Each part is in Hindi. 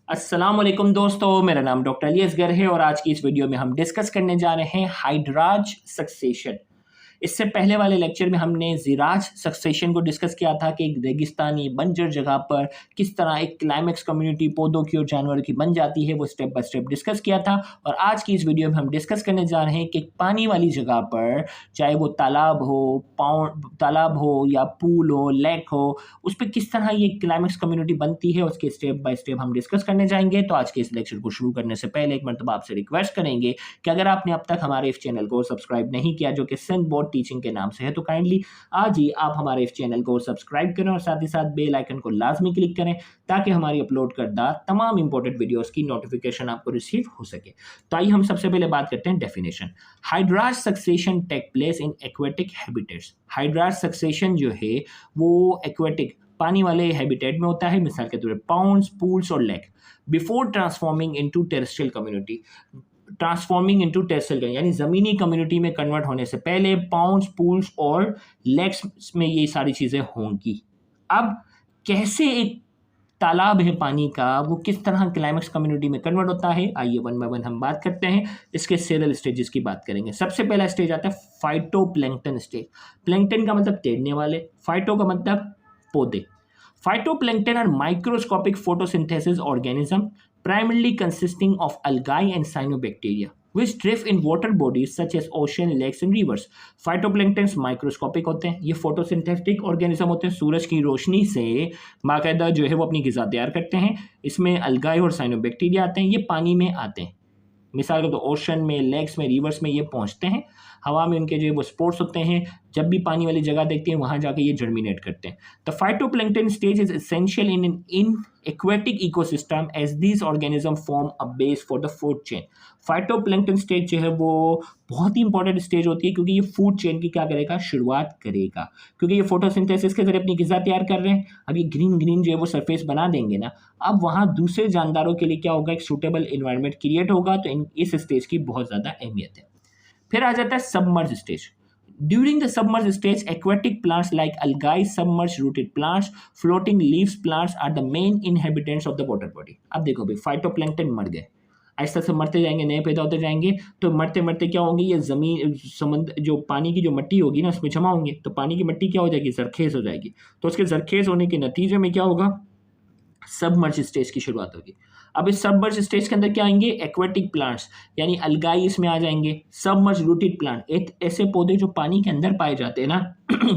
अस्सलाम वालेकुम दोस्तों, मेरा नाम डॉक्टर अली असगर है और आज की इस वीडियो में हम डिस्कस करने जा रहे हैं हाइड्राज सक्सेशन। इससे पहले वाले लेक्चर में हमने ज़िराज सक्सेशन को डिस्कस किया था कि एक रेगिस्तानी बंजर जगह पर किस तरह एक क्लाइमेक्स कम्युनिटी पौधों की और जानवरों की बन जाती है, वो स्टेप बाय स्टेप डिस्कस किया था। और आज की इस वीडियो में हम डिस्कस करने जा रहे हैं कि पानी वाली जगह पर, चाहे वो तालाब हो या पूल हो, लेक हो, उस पे किस तरह ये क्लाइमेक्स कम्युनिटी बनती है, उसके स्टेप बाय स्टेप हम डिस्कस करने जाएंगे। तो आज के इस लेक्चर को शुरू करने से पहले एक मरतबा आपसे रिक्वेस्ट करेंगे कि अगर आपने अब तक हमारे इस चैनल को सब्सक्राइब नहीं किया, जो कि सिंध बोर्ड टीचिंग के नाम से है, तो काइंडली आज ही आप हमारे इस चैनल को सब्सक्राइब करें और साथ ही साथ बेल आइकन को लाजमी क्लिक करें ताकि हमारी अपलोड करदा तमाम इंपॉर्टेंट वीडियोस की नोटिफिकेशन आपको रिसीव हो सके। तो आइए हम सबसे पहले बात करते हैं definition. Hydrarch succession take place in aquatic habitats. Hydrarch succession जो है वो एक्वेटिक पानी वाले हैबिटेट में होता है, मिसाल के तौर पर पाउंड्स, पूल्स और lake, before transforming into terrestrial community. Transforming into terrestrial यानी ज़मीनी कम्युनिटी में कन्वर्ट होने से पहले पाउंड्स, पूल्स और लेक्स में ये सारी चीज़ें होंगी। अब कैसे एक तालाब है पानी का, वो किस तरह क्लाइमेक्स कम्युनिटी में कन्वर्ट होता है, आइए वन बाय वन हम बात करते हैं। इसके सेरल स्टेजेस की बात करेंगे। सबसे पहला स्टेज आता है फाइटोप्लैंक्टन स्टेज। प्लैंक्टन का मतलब तैरने वाले, फाइटो का मतलब पौधे। Phytoplankton are microscopic photosynthesis organism primarily consisting of algae and cyanobacteria which drift in water bodies such as ocean, lakes and rivers. Phytoplanktons microscopic होते हैं, ये फोटोसिंथेटिक ऑर्गेनिज्म होते हैं, सूरज की रोशनी से बाकायदा जो है वो अपनी ग़िज़ा तैयार करते हैं। इसमें अलगाई और साइनोबैक्टीरिया आते हैं, ये पानी में आते हैं। मिसाल के तो ओशन में, लेक्स में, रिवर्स में ये पहुंचते हैं। हवा में उनके जो है वो स्पोर्स होते हैं, जब भी पानी वाली जगह देखते हैं वहां जाके ये जर्मिनेट करते हैं। The phytoplankton stage is essential in aquatic ecosystem as these organisms form a base for the food chain. Phytoplankton stage जो है वो बहुत ही इंपॉर्टेंट स्टेज होती है क्योंकि ये फूड चेन की क्या करेगा, शुरुआत करेगा। क्योंकि ये फोटोसिंथेसिस के जरिए अपनी ग़िज़ा तैयार कर रहे हैं। अब ये ग्रीन ग्रीन जो है वो सरफेस बना देंगे ना, अब वहाँ दूसरे जानदारों के लिए क्या होगा, एक सूटेबल इन्वायरमेंट क्रिएट होगा। तो इस स्टेज की बहुत ज़्यादा अहमियत है। फिर आ जाता है submerge stage. During the submerged stage, aquatic plants like algae, submerged rooted plants, floating leaves plants are the main inhabitants of the water body. अब देखो भाई, फाइटोप्लैंक्टन मर गए, ऐसा से मरते जाएंगे, नए पैदा होते जाएंगे, तो मरते मरते क्या होंगे, ये ज़मीन समुद्र जो पानी की जो मिट्टी होगी ना उसमें जमा होंगे, तो पानी की मिट्टी क्या हो जाएगी, जरखेज़ हो जाएगी। तो उसके जरखेज़ होने के नतीजे में क्या होगा, सबमर्ज स्टेज की शुरुआत होगी। अब इस सबमर्ज स्टेज के अंदर क्या आएंगे, एक्वेटिक प्लांट्स यानी अलगाई इसमें आ जाएंगे। सबमर्ज रूटेड प्लांट, एक ऐसे पौधे जो पानी के अंदर पाए जाते हैं ना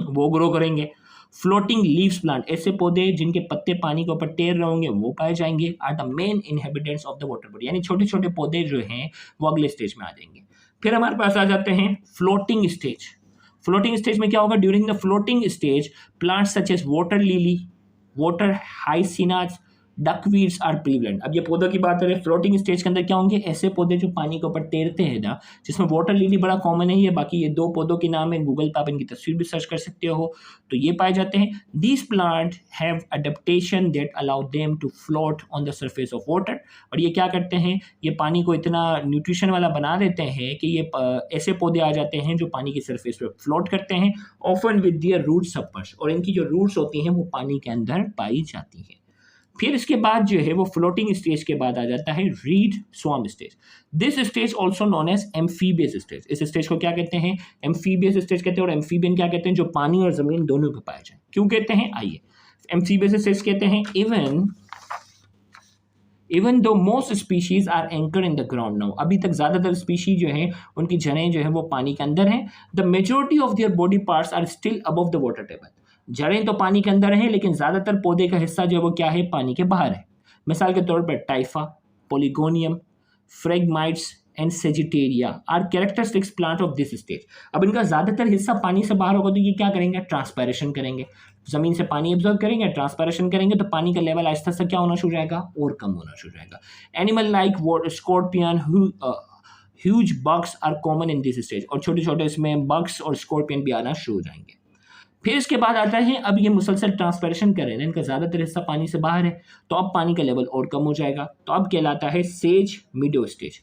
वो ग्रो करेंगे। फ्लोटिंग लीव्स प्लांट, ऐसे पौधे जिनके पत्ते पानी के ऊपर तैर रहे होंगे वो पाए जाएंगे। Are the main inhabitants of the water body, यानी छोटे छोटे पौधे जो हैं वो अगले स्टेज में आ जाएंगे। फिर हमारे पास आ जाते हैं फ्लोटिंग स्टेज। फ्लोटिंग स्टेज में क्या होगा, during the floating stage plants such as water lily, water hyacinths, duckweeds are prevalent. अब ये पौधों की बात करें, फ्लोटिंग स्टेज के अंदर क्या होंगे, ऐसे पौधे जो पानी के ऊपर तैरते हैं ना, जिसमें वाटर लिली बड़ा कॉमन है। बाकी ये दो पौधों के नाम है, गूगल पे आप इनकी तस्वीर भी सर्च कर सकते हो, तो ये पाए जाते हैं। These plant have adaptation that allow them to float on the surface of water. और ये क्या करते हैं, ये पानी को इतना न्यूट्रिशन वाला बना देते हैं कि ये ऐसे पौधे आ जाते हैं जो पानी की सरफेस पर फ्लोट करते हैं, often with their root submerge, और इनकी जो रूट्स होती हैं वो पानी के अंदर पाई जाती हैं। फिर इसके बाद जो है वो फ्लोटिंग स्टेज के बाद आ जाता है रीड स्वार्म stage. This stage also known as amphibious stage. इस स्टेज को क्या कहते हैं, एम्फीबियस स्टेज कहते हैं। और एम्फीबियन क्या कहते हैं, जो पानी और जमीन दोनों पे पाए जाए। क्यों कहते हैं, आइए, एम्फीबियस स्टेज कहते हैं even though most species are anchor in the ground now, अभी तक ज्यादातर स्पीशी जो है उनकी जड़ें जो है वो पानी के अंदर हैं। The majority of their body parts are still above the water table, जड़ें तो पानी के अंदर हैं लेकिन ज्यादातर पौधे का हिस्सा जो है वो क्या है, पानी के बाहर है। मिसाल के तौर पर typha, polygonum, phragmites and sagittaria are characteristics plant of this stage. अब इनका ज्यादातर हिस्सा पानी से बाहर होगा तो ये क्या करेंगे, ट्रांसपायरेशन करेंगे, जमीन से पानी एब्जॉर्ब करेंगे, ट्रांसपायरेशन करेंगे, तो पानी का लेवल आहिस्ता से क्या होना शुरू हो जाएगा, और कम होना शुरू हो जाएगा। Animal like scorpion, huge bugs are common in this stage, और छोटे छोटे इसमें बग्स और स्कॉर्पियन भी आना शुरू हो जाएंगे। फिर इसके बाद आता है, अब ये मुसलसल ट्रांसपरेशन कर रहे हैं, इनका ज़्यादातर हिस्सा पानी से बाहर है, तो अब पानी का लेवल और कम हो जाएगा, तो अब कहलाता है says मिडो stage.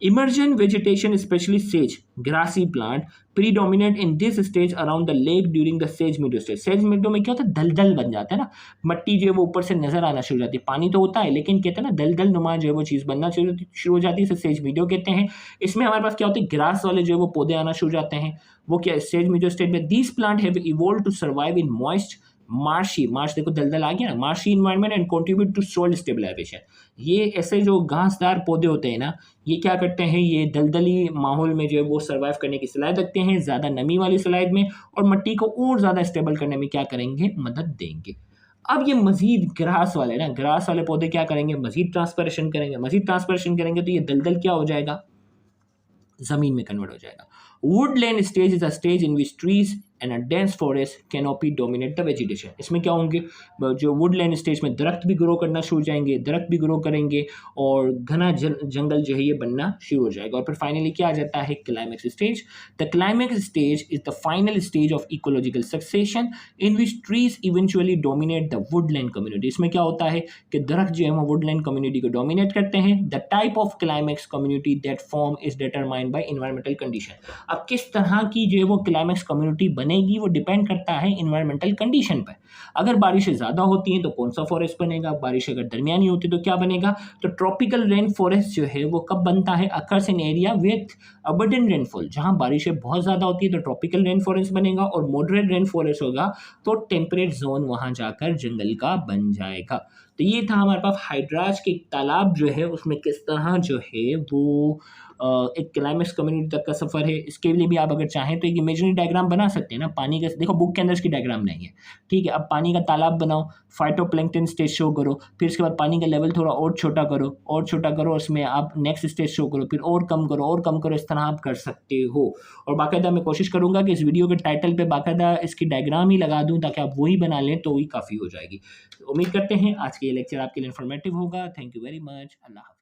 Emergent vegetation, especially sage, grassy plant, predominate in this stage around the lake during the sage meadow stage. sage meadow में क्या होता है, दलदल बन जाता है ना, मट्टी जो है वो ऊपर से नजर आना शुरू हो जाती है, पानी तो होता है लेकिन कहते हैं ना दलदल नुमा जो है वो चीज़ बनना शुरू हो जाती है, इसे सेज मीडो कहते हैं। इसमें हमारे पास क्या होता है, ग्रास वाले जो है वो पौधे आना शुरू हो जाते हैं, वो क्या सेज मीडो स्टेज में। These plant have evolve to survive in moist marshy, marsh देखो दलदल आ गया ना, marshy environment and contribute to soil stabilization. ये ऐसे जो घासदार पौधे होते हैं ना, ये क्या करते हैं, ये दलदली माहौल में जो है वो सर्वाइव करने की सलाहियत रखते हैं, ज़्यादा नमी वाली सलाहियत में, और मिट्टी को और ज़्यादा स्टेबल करने में क्या करेंगे, मदद देंगे। अब ये मजीद ग्रास वाले ना, ग्रास वाले पौधे क्या करेंगे, मजीद ट्रांसपरेशन करेंगे, मजीद ट्रांसपरेशन करेंगे तो ये दलदल क्या हो जाएगा, जमीन में कन्वर्ट हो जाएगा। Woodland stage is a stage in which trees and a dense forest canopy dominate the vegetation. इसमें क्या होंगे, जो वुडलैंड स्टेज में दरख्त भी ग्रो करना शुरू हो जाएंगे, दरख्त भी ग्रो करेंगे और घना जंगल जो है ये बनना शुरू हो जाएगा। और फिर फाइनली क्या आ जाता है, climax stage. The climax stage is the final stage of ecological succession in which trees eventually dominate the Woodland community. इसमें क्या होता है कि दरख्त जो है वो वुडलैंड कम्युनिटी को डोमिनेट करते हैं। The type of climax community that form is determined by environmental condition. अब किस तरह की जो है वो क्लाइमेक्स कम्युनिटी बनेगी वो डिपेंड करता है एनवायरमेंटल कंडीशन पर। अगर बारिशें ज़्यादा होती हैं तो कौन सा फॉरेस्ट बनेगा, बारिश अगर दरमियानी होती है तो क्या बनेगा, तो ट्रॉपिकल रेन फॉरेस्ट जो है वो कब बनता है, occurs in area with abundant rainfall. जहाँ बारिशें बहुत ज़्यादा होती है तो ट्रॉपिकल रेन फॉरेस्ट बनेगा, और मॉडरेट रेन फॉरेस्ट होगा तो टेम्परेट जोन वहाँ जाकर जंगल का बन जाएगा। तो ये था हमारे पास हाइड्राज के तालाब जो है उसमें किस तरह जो है वो एक क्लाइमेक्स कम्युनिटी तक का सफ़र है। इसके लिए भी आप अगर चाहें तो एक इमेजिनरी डायग्राम बना सकते हैं ना, पानी का, देखो बुक के अंदर इसकी डायग्राम नहीं है, ठीक है। अब पानी का तालाब बनाओ, फाइटोप्लैंक्टन स्टेज शो करो, फिर उसके बाद पानी का लेवल थोड़ा और छोटा करो, और छोटा करो, उसमें आप नेक्स्ट स्टेज शो करो, फिर और कम करो, और कम करो, इस तरह आप कर सकते हो। और बाकायदा मैं कोशिश करूँगा कि इस वीडियो के टाइटल पे बाकायदा इसकी डायग्राम ही लगा दूँ ताकि आप वही बना लें तो वही काफ़ी हो जाएगी। उम्मीद करते हैं आज के ये लेक्चर आपके लिए इन्फॉर्मेटिव होगा। Thank you very much. अल्लाह हाफ़िज़।